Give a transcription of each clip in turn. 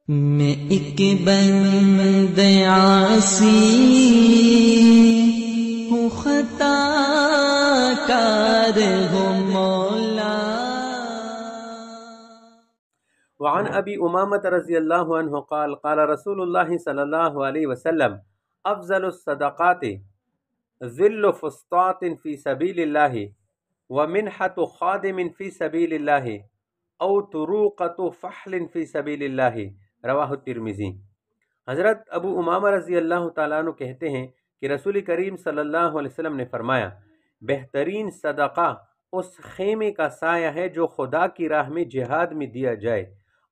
میں ایک بند عاصی ہوں، خطا کار ہوں مولا۔ وعن ابی امامۃ رضی اللہ عنہ قال قال رسول اللہ صلی اللہ علیہ وسلم افضل الصدقات ذل فسطاط فی سبیل اللہ ومنحۃ خادم فی سبیل اللہ او طروقۃ فحل فی سبیل اللہ، رواہ الترمذی۔ حضرت ابو امامہ رضی اللہ تعالیٰ عنہ کہتے ہیں کہ رسول کریم صلی اللہ علیہ وسلم نے فرمایا، بہترین صدقہ اس خیمے کا سایہ ہے جو خدا کی راہ میں جہاد میں دیا جائے،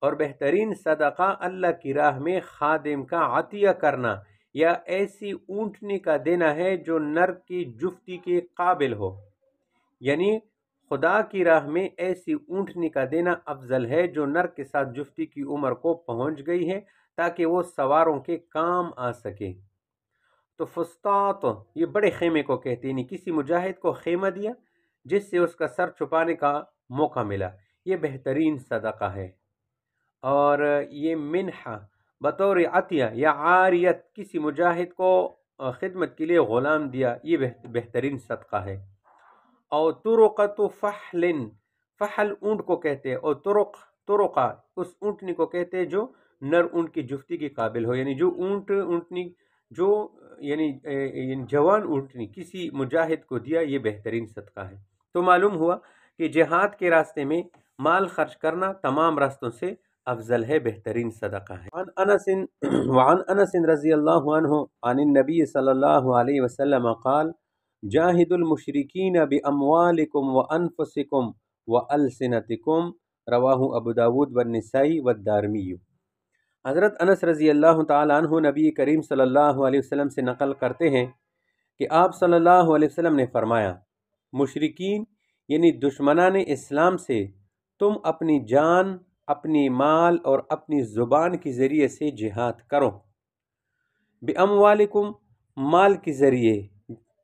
اور بہترین صدقہ اللہ کی راہ میں خادم کا عطیہ کرنا یا ایسی اونٹنی کا دینا ہے جو نر کی جفتی کے قابل ہو، یعنی خدا کی راہ میں ایسی اونٹنی کا دینا افضل ہے جو نر کے ساتھ جفتی کی عمر کو پہنچ گئی ہے تاکہ وہ سواروں کے کام آ سکے۔ تو فسطاط یہ بڑے خیمے کو کہتے ہیں، کسی مجاہد کو خیمہ دیا جس سے اس کا سر چھپانے کا موقع ملا، یہ بہترین صدقہ ہے۔ اور یہ منحہ بطور عطیہ یا عاریت کسی مجاہد کو خدمت کے لیے غلام دیا، یہ بہترین صدقہ ہے۔ اور طرقۃ فحل، فحل اونٹ کو کہتے ہیں، اور طرقہ اس اونٹنی کو کہتے ہیں جو نر اونٹ کی جفتی کے قابل ہو، یعنی جو اونٹنی جو یعنی جوان اونٹنی کسی مجاہد کو دیا، یہ بہترین صدقہ ہے۔ تو معلوم ہوا کہ جہاد کے راستے میں مال خرچ کرنا تمام راستوں سے افضل ہے، بہترین صدقہ ہے۔ وعن انس رضی اللہ عنہ عن النبی صلی اللہ علیہ وسلم قال جاہد المشرکین باموالکم وانفسکم والسنتکم، رواہ ابو داود والنسائی والدارمی۔ حضرت انس رضی اللہ تعالیٰ عنہ نبی کریم صلی اللہ علیہ وسلم سے نقل کرتے ہیں کہ آپ صلی اللہ علیہ وسلم نے فرمایا، مشرکین یعنی دشمنان اسلام سے تم اپنی جان، اپنی مال اور اپنی زبان کے ذریعے سے جہاد کرو۔ باموالکم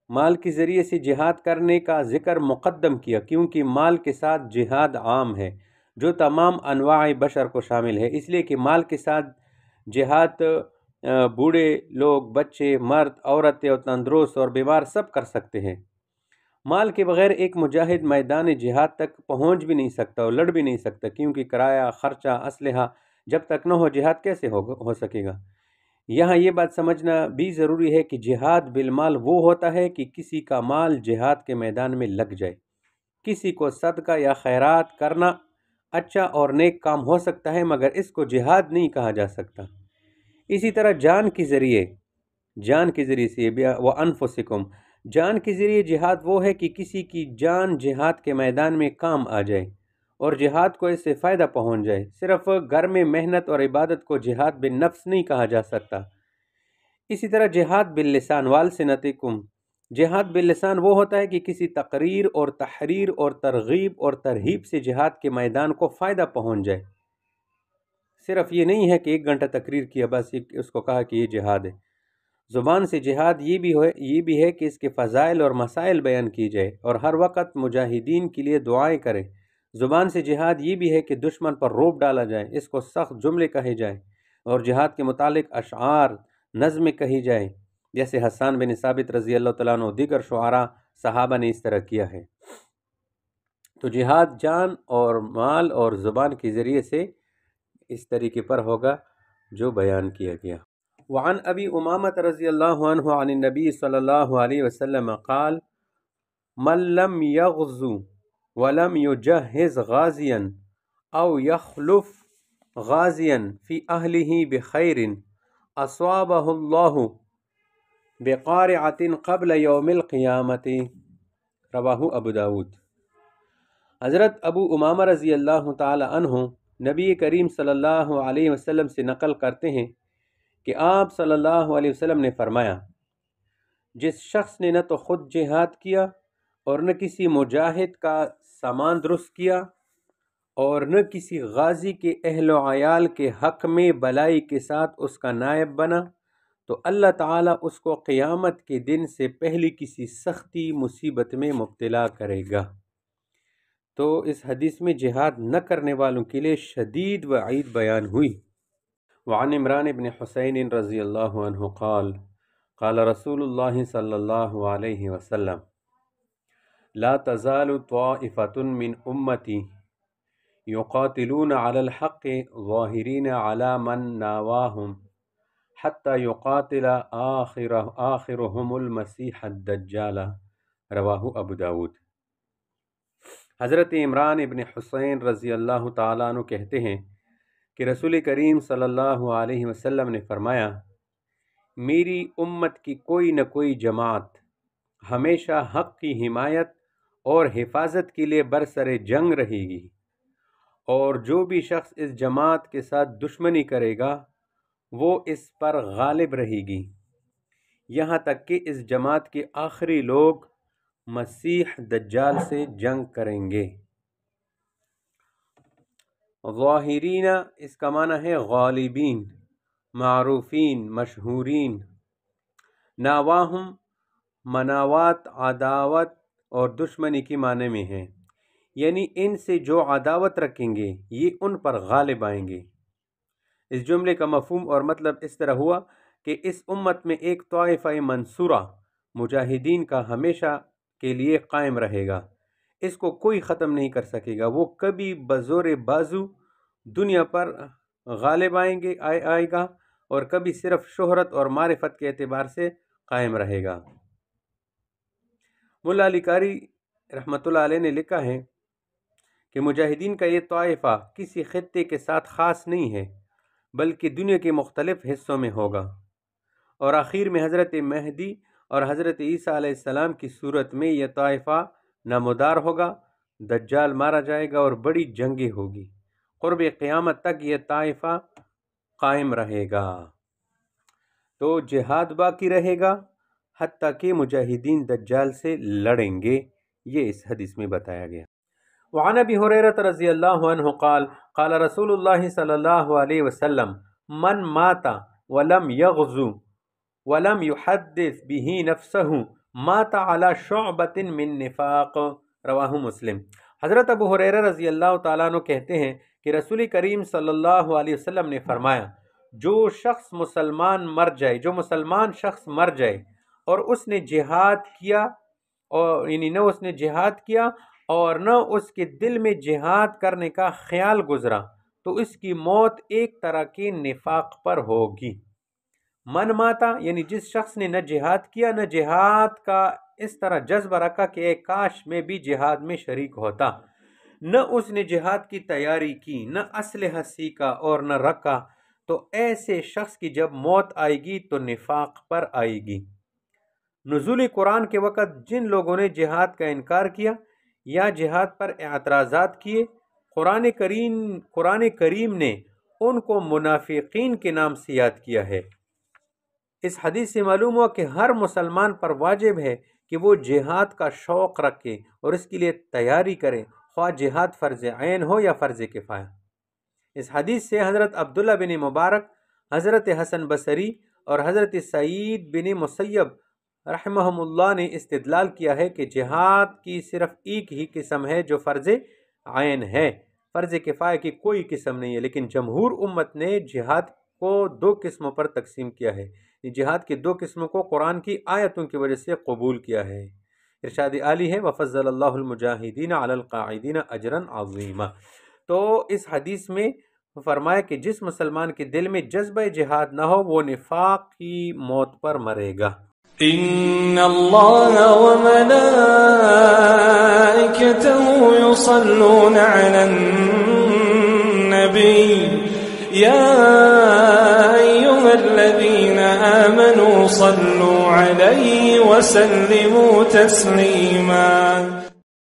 مال کے ذریعے سے جہاد کرنے کا ذکر مقدم کیا کیونکہ مال کے ساتھ جہاد عام ہے جو تمام انواع بشر کو شامل ہے، اس لیے کہ مال کے ساتھ جہاد بوڑھے لوگ، بچے، مرد، عورتیں اور تندرست اور بیمار سب کر سکتے ہیں۔ مال کے بغیر ایک مجاہد میدان جہاد تک پہنچ بھی نہیں سکتا اور لڑ بھی نہیں سکتا، کیونکہ کرایہ، خرچہ، اسلحہ جب تک نہ ہو جہاد کیسے ہو سکے گا۔ یہاں یہ بات سمجھنا بھی ضروری ہے کہ جہاد بالمال وہ ہوتا ہے کہ کسی کا مال جہاد کے میدان میں لگ جائے۔ کسی کو صدقہ یا خیرات کرنا اچھا اور نیک کام ہو سکتا ہے، مگر اس کو جہاد نہیں کہا جا سکتا۔ اسی طرح جان کے ذریعے سے وَأَنفُسِكُمْ، جان کے ذریعے جہاد وہ ہے کہ کسی کی جان جہاد کے میدان میں کام آ جائے اور جہاد کو اس سے فائدہ پہنچ جائے۔ صرف گھر میں محنت اور عبادت کو جہاد بالنفس نہیں کہا جا سکتا۔ اسی طرح جہاد باللسان وَأَلْسِنَتِكُمْ، جہاد باللسان وہ ہوتا ہے کہ کسی تقریر اور تحریر اور ترغیب اور ترہیب سے جہاد کے میدان کو فائدہ پہنچ جائے۔ صرف یہ نہیں ہے کہ 1 گھنٹہ تقریر کیا بس اس کو کہا کہ یہ جہاد ہے۔ زبان سے جہاد یہ بھی ہے کہ اس کے فضائل اور مسائل بیان کی جائے اور ہر وقت مجاہدین کے لیے دعائیں کرے۔ زبان سے جہاد یہ بھی ہے کہ دشمن پر رعب ڈالا جائے، اس کو سخت جملے کہے جائیں اور جہاد کے متعلق اشعار، نظمیں کہی جائیں، جیسے حسان بن ثابت رضی اللہ تعالیٰ عنہ دیگر شعراء صحابہ نے اس طرح کیا ہے۔ تو جہاد جان اور مال اور زبان کے ذریعے سے اس طریقے پر ہوگا جو بیان کیا گیا۔ وعن ابی امامۃ رضی اللہ عنہ عن النبی صلی اللہ علیہ وسلم قال من لم یغزو ولم یجہز غازیا او یخلف غازیا فی اہلہ بخیر اصابہ اللہ بقارعۃ قبل یوم القیامۃ، رواہ ابو داود۔ حضرت ابو امامہ رضی اللہ تعالی عنہ نبی کریم صلی اللہ علیہ وسلم سے نقل کرتے ہیں کہ آپ صلی اللہ علیہ وسلم نے فرمایا، جس شخص نے نہ تو خود جہاد کیا اور نہ کسی مجاہد کا سامان درست کیا اور نہ کسی غازی کے اہل و عیال کے حق میں بلائی کے ساتھ اس کا نائب بنا، تو اللہ تعالیٰ اس کو قیامت کے دن سے پہلی کسی سختی مصیبت میں مبتلا کرے گا۔ تو اس حدیث میں جہاد نہ کرنے والوں کے لیے شدید وعید بیان ہوئی۔ وعن عمران بن حسین رضی اللہ عنہ قال قال رسول اللہ صلی اللہ علیہ وسلم لا تزال طائفة من امتی يقاتلون على الحق ظاهرين على من ناواهم حتى يقاتل آخرهم المسيح الدجال رواہ ابو داود۔ حضرت عمران ابن حسین رضی اللہ تعالیٰ عنہ کہتے ہیں کہ رسول کریم صلی اللہ علیہ وسلم نے فرمایا، میری امت کی کوئی نہ کوئی جماعت ہمیشہ حق کی حمایت اور حفاظت کے لیے برسر جنگ رہے گی، اور جو بھی شخص اس جماعت کے ساتھ دشمنی کرے گا وہ اس پر غالب رہے گی، یہاں تک کہ اس جماعت کے آخری لوگ مسیح دجال سے جنگ کریں گے۔ ظاہرین اس کا معنی ہے غالبین، معروفین، مشہورین۔ ناواہم مناوات، عداوت اور دشمنی کی معنی میں ہے، یعنی ان سے جو عداوت رکھیں گے یہ ان پر غالب آئیں گے۔ اس جملے کا مفہوم اور مطلب اس طرح ہوا کہ اس امت میں ایک طائفہ منصورہ مجاہدین کا ہمیشہ کے لیے قائم رہے گا، اس کو کوئی ختم نہیں کر سکے گا، وہ کبھی بزور بازو دنیا پر غالب آئے گا اور کبھی صرف شہرت اور معرفت کے اعتبار سے قائم رہے گا۔ مولا علی قاری رحمۃ اللہ علیہ نے لکھا ہے کہ مجاہدین کا یہ طائفہ کسی خطے کے ساتھ خاص نہیں ہے بلکہ دنیا کے مختلف حصوں میں ہوگا، اور آخر میں حضرت مہدی اور حضرت عیسیٰ علیہ السلام کی صورت میں یہ طائفہ نمودار ہوگا، دجال مارا جائے گا اور بڑی جنگیں ہوگی، قرب قیامت تک یہ طائفہ قائم رہے گا۔ تو جہاد باقی رہے گا حتیٰ کہ مجاہدین دجال سے لڑیں گے، یہ اس حدیث میں بتایا گیا۔ وعن ابی ہریرہ رضی اللہ عنہ قال قال رسول اللہ صلی اللہ علیہ وسلم من مات ولم یغزو ولم یحدث به نفسه مات على شعبۃ من نفاق رواہ مسلم۔ حضرت ابو ہریرہ رضی اللہ تعالیٰ عنہ کہتے ہیں کہ رسول کریم صلی اللہ علیہ وسلم نے فرمایا، جو مسلمان شخص مر جائے اور اس نے جہاد کیا، اور یعنی نہ اس نے جہاد کیا اور نہ اس کے دل میں جہاد کرنے کا خیال گزرا، تو اس کی موت ایک طرح کے نفاق پر ہوگی۔ من ماتا یعنی جس شخص نے نہ جہاد کیا نہ جہاد کا اس طرح جذبہ رکھا کہ اے کاش میں بھی جہاد میں شریک ہوتا، نہ اس نے جہاد کی تیاری کی، نہ اسلحہ سیکھا اور نہ رکھا، تو ایسے شخص کی جب موت آئے گی تو نفاق پر آئے گی۔ نزول قرآن کے وقت جن لوگوں نے جہاد کا انکار کیا یا جہاد پر اعتراضات کیے، قرآن کریم نے ان کو منافقین کے نام سے یاد کیا ہے۔ اس حدیث سے معلوم ہوا کہ ہر مسلمان پر واجب ہے کہ وہ جہاد کا شوق رکھے اور اس کے لیے تیاری کرے، خواہ جہاد فرض عین ہو یا فرض کفایہ۔ اس حدیث سے حضرت عبداللہ بن مبارک، حضرت حسن بصری اور حضرت سعید بن مسیب رحمہم اللہ نے استدلال کیا ہے کہ جہاد کی صرف ایک ہی قسم ہے جو فرض عین ہے، فرض کفایہ کی کوئی قسم نہیں ہے، لیکن جمہور امت نے جہاد کو دو قسموں پر تقسیم کیا ہے۔ جہاد کی دو قسموں کو قرآن کی آیتوں کی وجہ سے قبول کیا ہے۔ ارشاد عالی ہے وَفَضَّلَ اللَّهُ الْمُجَاهِدِينَ عَلَى الْقَاعِدِينَ أَجْرًا عَظِيمًا۔ تو اس حدیث میں فرمایا کہ جس مسلمان کے دل میں جذبہ جہاد نہ ہو وہ نفاق کی موت پر مرے گا۔ إن الله وملائكته يصلون على النبي يا أيها الذين آمنوا صلوا عليه وسلموا تسليما۔